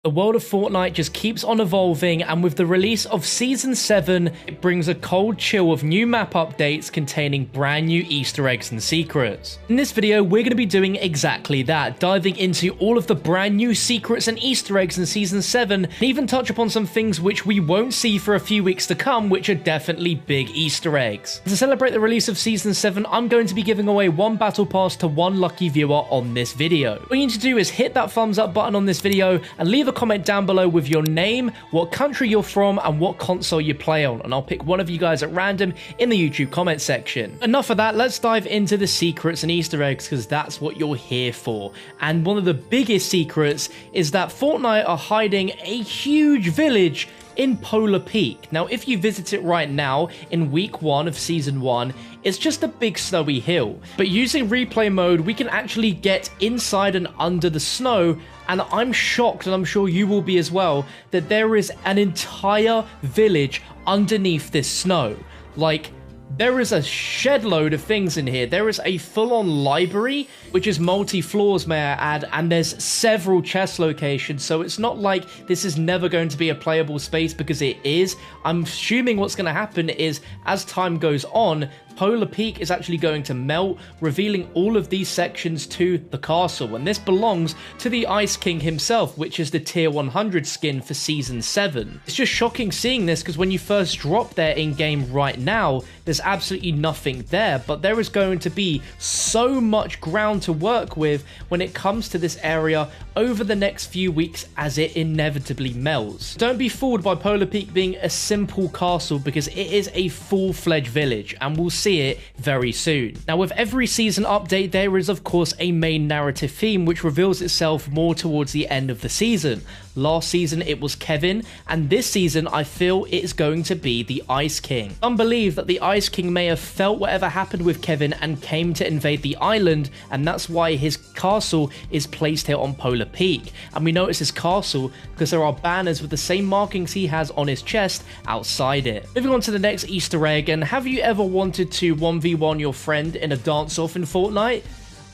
The world of Fortnite just keeps on evolving, and with the release of Season 7, it brings a cold chill of new map updates containing brand new Easter eggs and secrets. In this video, we're going to be doing exactly that, diving into all of the brand new secrets and Easter eggs in Season 7, and even touch upon some things which we won't see for a few weeks to come, which are definitely big Easter eggs. To celebrate the release of Season 7, I'm going to be giving away one battle pass to one lucky viewer on this video. All you need to do is hit that thumbs up button on this video and leave a comment down below with your name, what country you're from, and what console you play on, and I'll pick one of you guys at random in the YouTube comment section. Enough of that, let's dive into the secrets and Easter eggs, because that's what you're here for. And one of the biggest secrets is that Fortnite are hiding a huge village in Polar Peak. Now, if you visit it right now in week 1 of Season 1, it's just a big snowy hill. But using replay mode, we can actually get inside and under the snow, and I'm shocked, and I'm sure you will be as well, that there is an entire village underneath this snow. Like, there is a shed load of things in here. There is a full-on library, which is multi-floors, may I add, and there's several chest locations, so it's not like this is never going to be a playable space, because it is. I'm assuming what's going to happen is, as time goes on, Polar Peak is actually going to melt, revealing all of these sections to the castle, and this belongs to the Ice King himself, which is the tier 100 skin for Season 7. It's just shocking seeing this, because when you first drop there in-game right now, there's absolutely nothing there, but there is going to be so much ground to work with when it comes to this area over the next few weeks as it inevitably melts. Don't be fooled by Polar Peak being a simple castle, because it is a full-fledged village, and we'll see it very soon. Now, with every season update, there is of course a main narrative theme which reveals itself more towards the end of the season. Last season it was Kevin, and this season I feel it is going to be the Ice King. Some believe that the Ice King may have felt whatever happened with Kevin and came to invade the island, and that's why his castle is placed here on Polar Peak. And we notice his castle because there are banners with the same markings he has on his chest outside it. Moving on to the next Easter egg, and have you ever wanted to 1v1 your friend in a dance-off in Fortnite?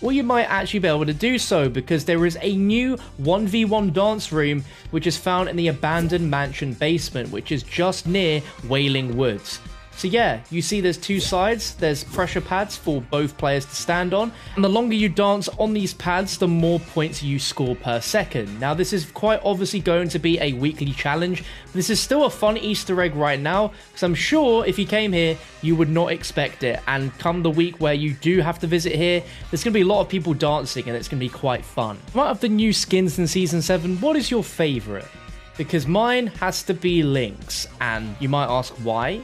Well, you might actually be able to do so, because there is a new 1v1 dance room which is found in the abandoned mansion basement, which is just near Wailing Woods. So yeah, you see there's two sides, there's pressure pads for both players to stand on, and the longer you dance on these pads, the more points you score per second. Now, this is quite obviously going to be a weekly challenge, but this is still a fun Easter egg right now, because I'm sure if you came here, you would not expect it, and come the week where you do have to visit here, there's going to be a lot of people dancing, and it's going to be quite fun. Out of the new skins in Season 7, what is your favourite? Because mine has to be Lynx, and you might ask why?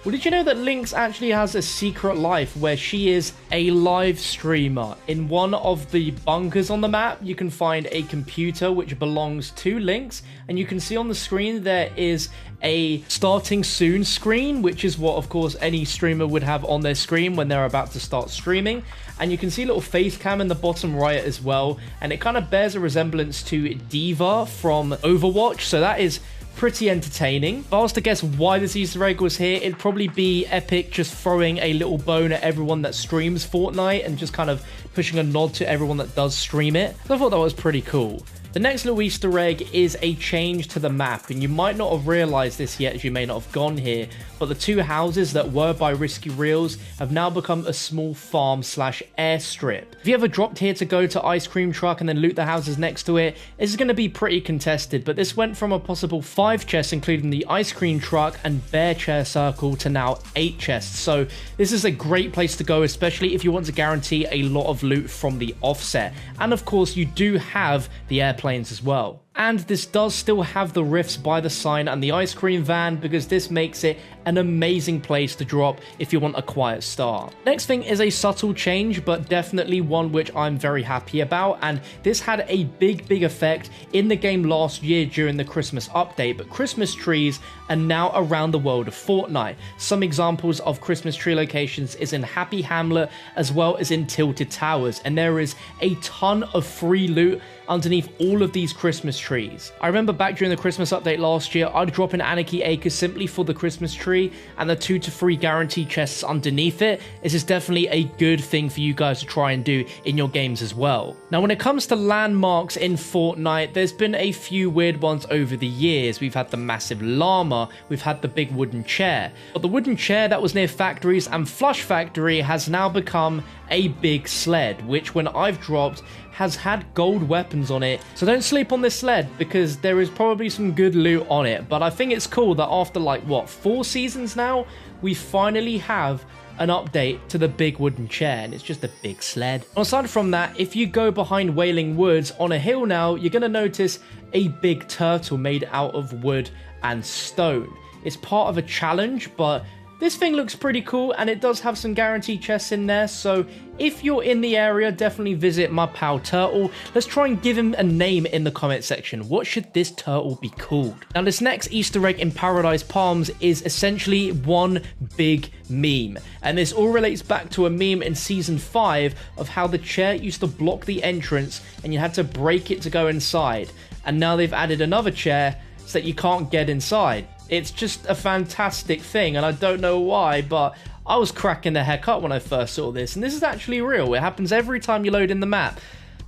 Well, did you know that Lynx actually has a secret life where she is a live streamer? In one of the bunkers on the map, you can find a computer which belongs to Lynx, and you can see on the screen there is a starting soon screen, which is what, of course, any streamer would have on their screen when they're about to start streaming. And you can see a little face cam in the bottom right as well, and it kind of bears a resemblance to Diva from Overwatch, so that is pretty entertaining. If I was to guess why this Easter egg was here, it'd probably be Epic just throwing a little bone at everyone that streams Fortnite and just kind of pushing a nod to everyone that does stream it. So I thought that was pretty cool. The next little Easter egg is a change to the map, and you might not have realized this yet as you may not have gone here, but the two houses that were by Risky Reels have now become a small farm slash airstrip. If you ever dropped here to go to Ice Cream Truck and then loot the houses next to it, this is going to be pretty contested, but this went from a possible 5 chests including the Ice Cream Truck and Bear Chair Circle to now 8 chests, so this is a great place to go, especially if you want to guarantee a lot of loot from the offset. And of course you do have the airplanes as well. And this does still have the rifts by the sign and the ice cream van, because this makes it an amazing place to drop if you want a quiet start. Next thing is a subtle change, but definitely one which I'm very happy about, and this had a big effect in the game last year during the Christmas update, but Christmas trees are now around the world of Fortnite. Some examples of Christmas tree locations is in Happy Hamlet as well as in Tilted Towers, and there is a ton of free loot underneath all of these Christmas trees. I remember back during the Christmas update last year, I'd drop in Anarchy Acres simply for the Christmas tree, factory and the 2 to 3 guaranteed chests underneath it, this is definitely a good thing for you guys to try and do in your games as well. Now, when it comes to landmarks in Fortnite, there's been a few weird ones over the years. We've had the massive llama, we've had the big wooden chair, but the wooden chair that was near factories and Flush Factory has now become a big sled, which when I've dropped has had gold weapons on it. So don't sleep on this sled because there is probably some good loot on it. But I think it's cool that after like what, 4 seasons now, we finally have an update to the big wooden chair, and it's just a big sled. Aside from that, if you go behind Wailing Woods on a hill now, you're going to notice a big turtle made out of wood and stone. It's part of a challenge, but this thing looks pretty cool, and it does have some guaranteed chests in there, so if you're in the area, definitely visit my pal Turtle. Let's try and give him a name in the comment section. What should this turtle be called? Now, this next Easter egg in Paradise Palms is essentially one big meme, and this all relates back to a meme in Season 5 of how the chair used to block the entrance, and you had to break it to go inside, and now they've added another chair so that you can't get inside. It's just a fantastic thing, and I don't know why, but I was cracking the heck up when I first saw this, and this is actually real. It happens every time you load in the map.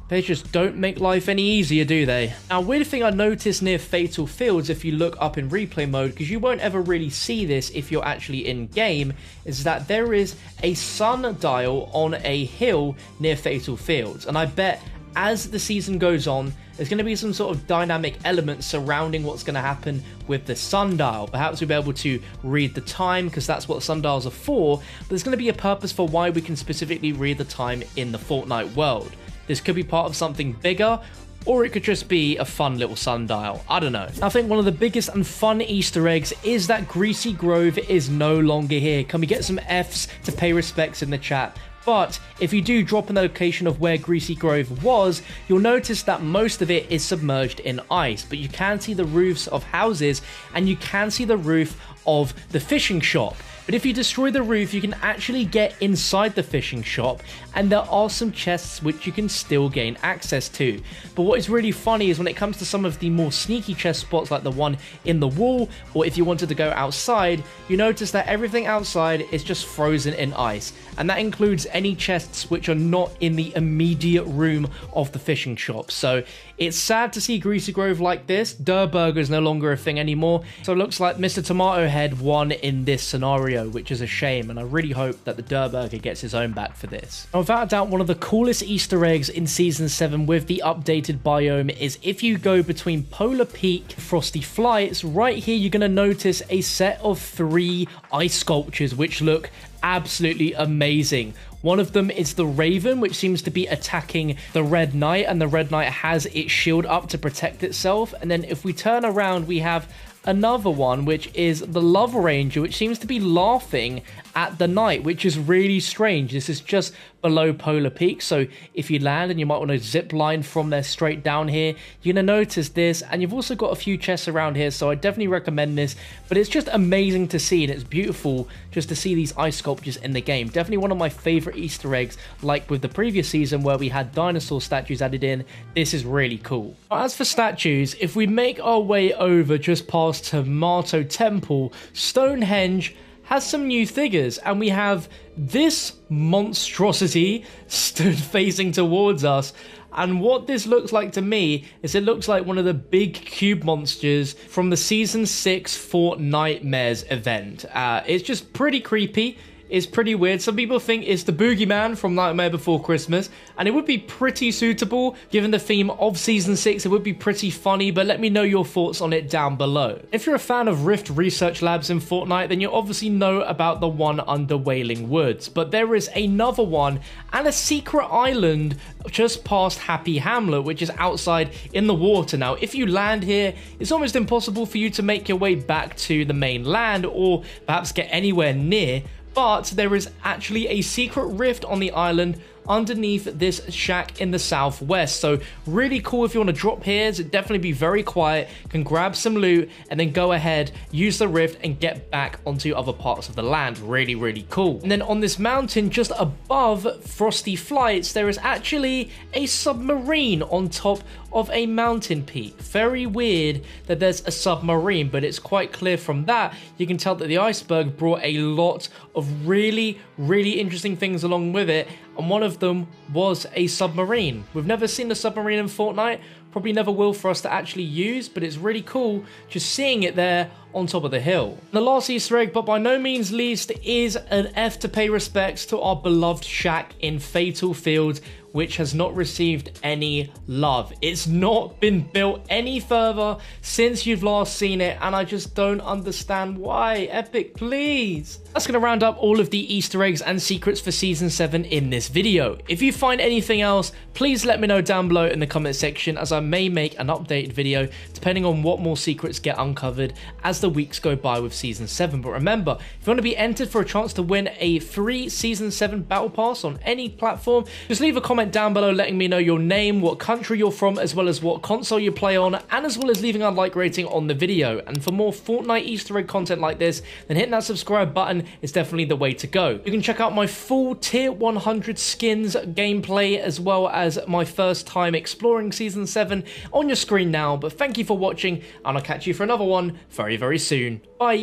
They just don't make life any easier, do they? Now, a weird thing I noticed near Fatal Fields, if you look up in replay mode, because you won't ever really see this if you're actually in game, is that there is a sundial on a hill near Fatal Fields, and I bet as the season goes on, there's going to be some sort of dynamic elements surrounding what's going to happen with the sundial. Perhaps we'll be able to read the time, because that's what sundials are for, but there's going to be a purpose for why we can specifically read the time in the Fortnite world. This could be part of something bigger, or it could just be a fun little sundial. I don't know. I think one of the biggest and fun Easter eggs is that Greasy Grove is no longer here. Can we get some Fs to pay respects in the chat? But if you do drop in the location of where Greasy Grove was, you'll notice that most of it is submerged in ice, but you can see the roofs of houses and you can see the roof of the fishing shop. But if you destroy the roof, you can actually get inside the fishing shop, and there are some chests which you can still gain access to. But what is really funny is when it comes to some of the more sneaky chest spots like the one in the wall, or if you wanted to go outside, you notice that everything outside is just frozen in ice. And that includes any chests which are not in the immediate room of the fishing shop. So it's sad to see Greasy Grove like this. Durr Burger is no longer a thing anymore. So it looks like Mr. Tomato Head won in this scenario, which is a shame. And I really hope that the Durr Burger gets his own back for this. Now, without a doubt, one of the coolest Easter eggs in Season 7 with the updated biome is if you go between Polar Peak, Frosty Flights, right here, you're going to notice a set of 3 ice sculptures, which look absolutely amazing. One of them is the Raven, which seems to be attacking the Red Knight, and the Red Knight has its shield up to protect itself. And then if we turn around, we have another one, which is the Love Ranger, which seems to be laughing at the Knight, which is really strange. This is just below Polar Peak, so if you land, and you might want to zip line from there straight down here, you're going to notice this. And you've also got a few chests around here, so I definitely recommend this. But it's just amazing to see, and it's beautiful just to see these ice sculptures in the game. Definitely one of my favorite Easter eggs, like with the previous season where we had dinosaur statues added in. This is really cool. As for statues, if we make our way over just past Tomato Temple, Stonehenge has some new figures, and we have this monstrosity stood facing towards us. And what this looks like to me is it looks like one of the big cube monsters from the Season 6 Fortnitemares event. It's just pretty creepy. It's pretty weird. Some people think it's the Boogeyman from Nightmare Before Christmas, and it would be pretty suitable given the theme of Season 6. It would be pretty funny, but let me know your thoughts on it down below. If you're a fan of Rift Research Labs in Fortnite, then you obviously know about the one under Wailing Woods, but there is another one and a secret island just past Happy Hamlet, which is outside in the water. Now, if you land here, it's almost impossible for you to make your way back to the main land or perhaps get anywhere near. But there is actually a secret rift on the island underneath this shack in the southwest. So really cool if you want to drop here. So definitely be very quiet, can grab some loot, and then go ahead, use the rift, and get back onto other parts of the land. Really, really cool. And then on this mountain just above Frosty Flights, there is actually a submarine on top of a mountain peak. Very weird that there's a submarine, but it's quite clear from that. You can tell that the iceberg brought a lot of really interesting things along with it, and one of them was a submarine. We've never seen a submarine in Fortnite, probably never will for us to actually use, but it's really cool just seeing it there on top of the hill. The last Easter egg, but by no means least, is an F to pay respects to our beloved shack in Fatal Field, which has not received any love. It's not been built any further since you've last seen it, and I just don't understand why. Epic, please. That's gonna round up all of the Easter eggs and secrets for Season 7 in this video. If you find anything else, please let me know down below in the comment section, as I may make an updated video depending on what more secrets get uncovered as the weeks go by with Season 7. But remember, if you want to be entered for a chance to win a free Season 7 Battle Pass on any platform, just leave a comment down below letting me know your name, what country you're from, as well as what console you play on, and as well as leaving a like rating on the video. And for more Fortnite Easter egg content like this, then hitting that subscribe button is definitely the way to go. You can check out my full tier 100 skins gameplay, as well as my first time exploring Season 7 on your screen now. But thank you for watching, and I'll catch you for another one very soon. Bye.